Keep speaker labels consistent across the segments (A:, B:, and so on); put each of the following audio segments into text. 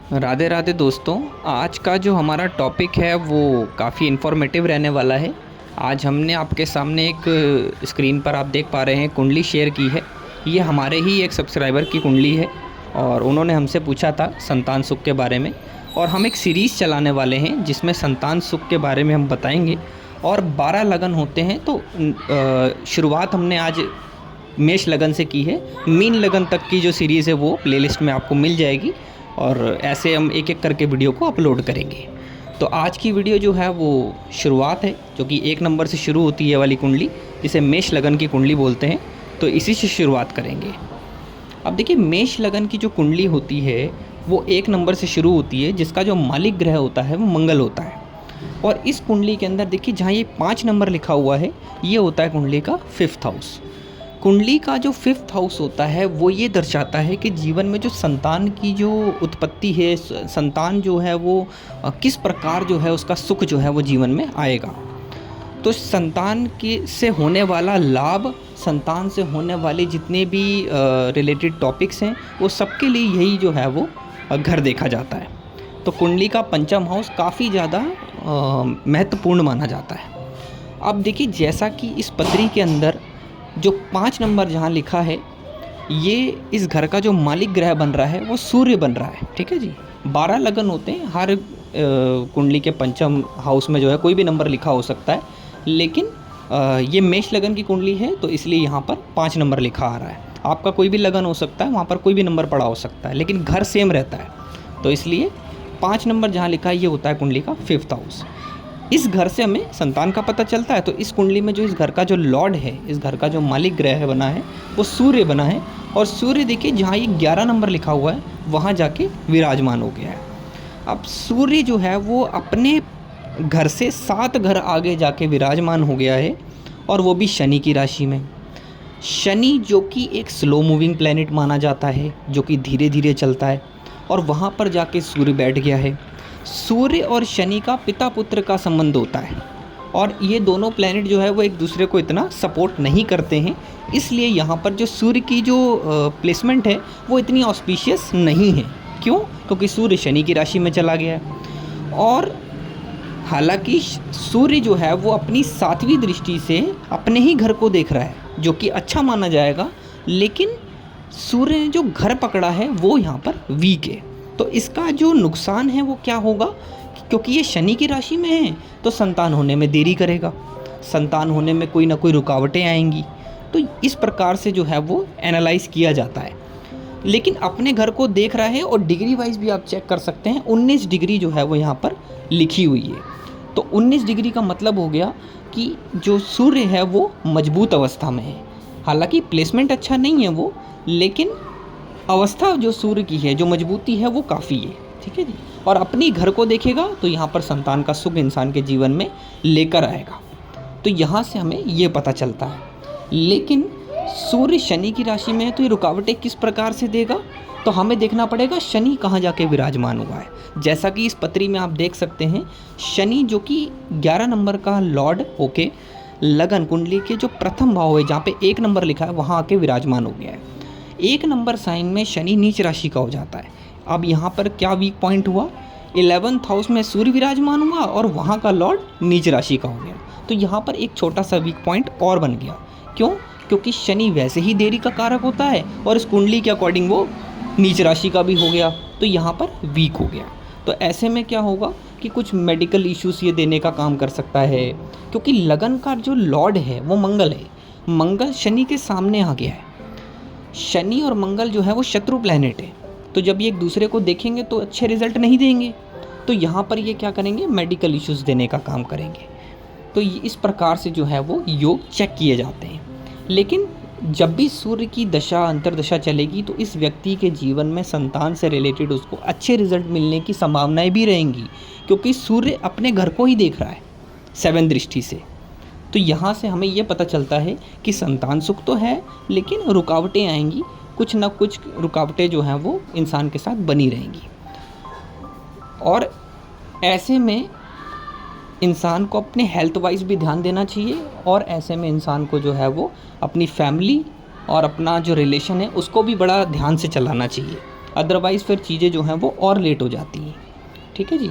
A: राधे राधे दोस्तों। आज का जो हमारा टॉपिक है वो काफ़ी इन्फॉर्मेटिव रहने वाला है। आज हमने आपके सामने एक स्क्रीन पर आप देख पा रहे हैं कुंडली शेयर की है। ये हमारे ही एक सब्सक्राइबर की कुंडली है और उन्होंने हमसे पूछा था संतान सुख के बारे में, और हम एक सीरीज़ चलाने वाले हैं जिसमें संतान सुख के बारे में हम बताएंगे। और 12 लगन होते हैं, तो शुरुआत हमने आज मेष लगन से की है। मीन लगन तक की जो सीरीज़ है वो प्लेलिस्ट में आपको मिल जाएगी और ऐसे हम एक एक करके वीडियो को अपलोड करेंगे। तो आज की वीडियो जो है वो शुरुआत है, जो कि 1 नंबर से शुरू होती है वाली कुंडली, जिसे मेष लगन की कुंडली बोलते हैं। तो इसी से शुरुआत करेंगे। अब देखिए, मेष लगन की जो कुंडली होती है वो 1 नंबर से शुरू होती है, जिसका जो मालिक ग्रह होता है वो मंगल होता है। और इस कुंडली के अंदर देखिए, जहाँ ये 5 नंबर लिखा हुआ है, ये होता है कुंडली का 5th हाउस। कुंडली का जो 5th हाउस होता है वो ये दर्शाता है कि जीवन में जो संतान की जो उत्पत्ति है, संतान जो है वो किस प्रकार जो है उसका सुख जो है वो जीवन में आएगा। तो संतान के से होने वाला लाभ, संतान से होने वाले जितने भी रिलेटेड टॉपिक्स हैं, वो सबके लिए यही जो है वो घर देखा जाता है। तो कुंडली का 5th हाउस काफ़ी ज़्यादा महत्वपूर्ण माना जाता है। अब देखिए, जैसा कि इस पत्री के अंदर जो 5 नंबर जहाँ लिखा है, ये इस घर का जो मालिक ग्रह बन रहा है वो सूर्य बन रहा है। ठीक है जी। 12 लगन होते हैं, हर कुंडली के 5th हाउस में जो है कोई भी नंबर लिखा हो सकता है, लेकिन ये मेष लगन की कुंडली है तो इसलिए यहाँ पर 5 नंबर लिखा आ रहा है। आपका कोई भी लगन हो सकता है, वहाँ पर कोई भी नंबर पड़ा हो सकता है, लेकिन घर सेम रहता है। तो इसलिए 5 नंबर जहाँ लिखा है ये होता है कुंडली का 5th हाउस। इस घर से हमें संतान का पता चलता है। तो इस कुंडली में जो इस घर का जो लॉर्ड है, इस घर का जो मालिक ग्रह बना है वो सूर्य बना है। और सूर्य देखिए, जहाँ ये 11 नंबर लिखा हुआ है वहाँ जाके विराजमान हो गया है। अब सूर्य जो है वो अपने घर से 7 घर आगे जाके विराजमान हो गया है, और वो भी शनि की राशि में। शनि जो कि एक स्लो मूविंग प्लैनेट माना जाता है, जो कि धीरे धीरे चलता है, और वहाँ पर जाके सूर्य बैठ गया है। सूर्य और शनि का पिता पुत्र का संबंध होता है, और ये दोनों प्लैनेट जो है वो एक दूसरे को इतना सपोर्ट नहीं करते हैं। इसलिए यहाँ पर जो सूर्य की जो प्लेसमेंट है वो इतनी ऑस्पिशियस नहीं है। क्यों? क्योंकि सूर्य शनि की राशि में चला गया है। और हालांकि सूर्य जो है वो अपनी 7वीं दृष्टि से अपने ही घर को देख रहा है, जो कि अच्छा माना जाएगा, लेकिन सूर्य ने जो घर पकड़ा है वो यहाँ पर वीक है। तो इसका जो नुकसान है वो क्या होगा, क्योंकि ये शनि की राशि में है तो संतान होने में देरी करेगा, संतान होने में कोई ना कोई रुकावटें आएंगी। तो इस प्रकार से जो है वो एनालाइज किया जाता है। लेकिन अपने घर को देख रहा है, और डिग्री वाइज भी आप चेक कर सकते हैं, 19 डिग्री जो है वो यहाँ पर लिखी हुई है। तो 19 डिग्री का मतलब हो गया कि जो सूर्य है वो मजबूत अवस्था में है। हालांकि प्लेसमेंट अच्छा नहीं है वो, लेकिन अवस्था जो सूर्य की है, जो मजबूती है, वो काफ़ी है। ठीक है जी। और अपनी घर को देखेगा तो यहाँ पर संतान का सुख इंसान के जीवन में लेकर आएगा। तो यहाँ से हमें ये पता चलता है। लेकिन सूर्य शनि की राशि में है तो ये रुकावटें किस प्रकार से देगा, तो हमें देखना पड़ेगा शनि कहाँ जाके विराजमान हुआ है। जैसा कि इस पत्री में आप देख सकते हैं, शनि जो कि 11 नंबर का लॉर्ड होके लगन कुंडली के जो प्रथम भाव है, जहाँ पे 1 नंबर लिखा है, वहाँ आके विराजमान हो गया है। 1 नंबर साइन में शनि नीच राशि का हो जाता है। अब यहाँ पर क्या वीक पॉइंट हुआ, 11th हाउस में सूर्य विराजमान हुआ और वहाँ का लॉर्ड नीच राशि का हो गया। तो यहाँ पर एक छोटा सा वीक पॉइंट और बन गया। क्यों? क्योंकि शनि वैसे ही देरी का कारक होता है, और इस कुंडली के अकॉर्डिंग वो नीच राशि का भी हो गया, तो यहाँ पर वीक हो गया। तो ऐसे में क्या होगा कि कुछ मेडिकल इश्यूज ये देने का काम कर सकता है, क्योंकि लगन का जो लॉर्ड है वो मंगल है। मंगल शनि के सामने आ गया है। शनि और मंगल जो है वो शत्रु प्लैनेट है, तो जब ये एक दूसरे को देखेंगे तो अच्छे रिजल्ट नहीं देंगे। तो यहाँ पर ये क्या करेंगे, मेडिकल इश्यूज देने का काम करेंगे। तो इस प्रकार से जो है वो योग चेक किए जाते हैं। लेकिन जब भी सूर्य की दशा अंतर्दशा चलेगी तो इस व्यक्ति के जीवन में संतान से रिलेटेड उसको अच्छे रिजल्ट मिलने की संभावनाएं भी रहेंगी, क्योंकि सूर्य अपने घर को ही देख रहा है 7 दृष्टि से। तो यहाँ से हमें ये पता चलता है कि संतान सुख तो है, लेकिन रुकावटें आएंगी, कुछ ना कुछ रुकावटें जो हैं वो इंसान के साथ बनी रहेंगी। और ऐसे में इंसान को अपने हेल्थ वाइज भी ध्यान देना चाहिए, और ऐसे में इंसान को जो है वो अपनी फैमिली और अपना जो रिलेशन है उसको भी बड़ा ध्यान से चलाना चाहिए। अदरवाइज़ फिर चीज़ें जो हैं वो और लेट हो जाती हैं। ठीक है जी।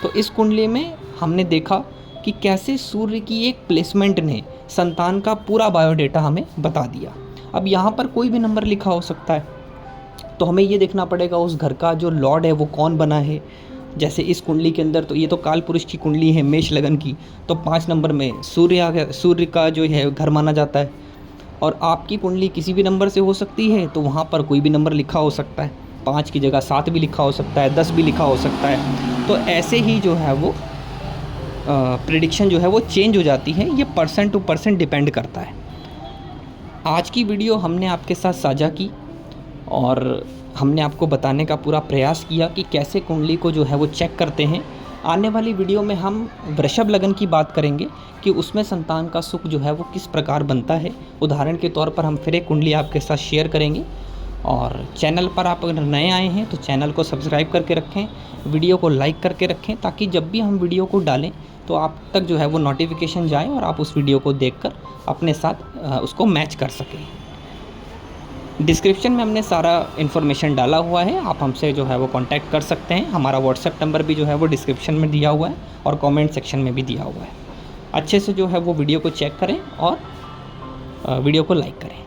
A: तो इस कुंडली में हमने देखा कि कैसे सूर्य की एक प्लेसमेंट ने संतान का पूरा बायोडेटा हमें बता दिया। अब यहाँ पर कोई भी नंबर लिखा हो सकता है, तो हमें ये देखना पड़ेगा उस घर का जो लॉर्ड है वो कौन बना है। जैसे इस कुंडली के अंदर तो ये तो काल पुरुष की कुंडली है, मेष लगन की, तो 5 नंबर में सूर्य आ गया, सूर्य का जो है घर माना जाता है। और आपकी कुंडली किसी भी नंबर से हो सकती है, तो वहाँ पर कोई भी नंबर लिखा हो सकता है। 5 की जगह 7 भी लिखा हो सकता है, 10 भी लिखा हो सकता है। तो ऐसे ही जो है वो प्रेडिक्शन जो है वो चेंज हो जाती है। ये पर्सन टू पर्सन डिपेंड करता है। आज की वीडियो हमने आपके साथ साझा की और हमने आपको बताने का पूरा प्रयास किया कि कैसे कुंडली को जो है वो चेक करते हैं। आने वाली वीडियो में हम वृषभ लगन की बात करेंगे कि उसमें संतान का सुख जो है वो किस प्रकार बनता है। उदाहरण के तौर पर हम फिर एक कुंडली आपके साथ शेयर करेंगे। और चैनल पर आप अगर नए आए हैं तो चैनल को सब्सक्राइब करके रखें, वीडियो को लाइक करके रखें, ताकि जब भी हम वीडियो को डालें तो आप तक जो है वो नोटिफिकेशन जाए और आप उस वीडियो को देखकर अपने साथ उसको मैच कर सकें। डिस्क्रिप्शन में हमने सारा इन्फॉर्मेशन डाला हुआ है, आप हमसे जो है वो कांटेक्ट कर सकते हैं। हमारा व्हाट्सएप नंबर भी जो है वो डिस्क्रिप्शन में दिया हुआ है और कमेंट सेक्शन में भी दिया हुआ है। अच्छे से जो है वो वीडियो को चेक करें और वीडियो को लाइक करें।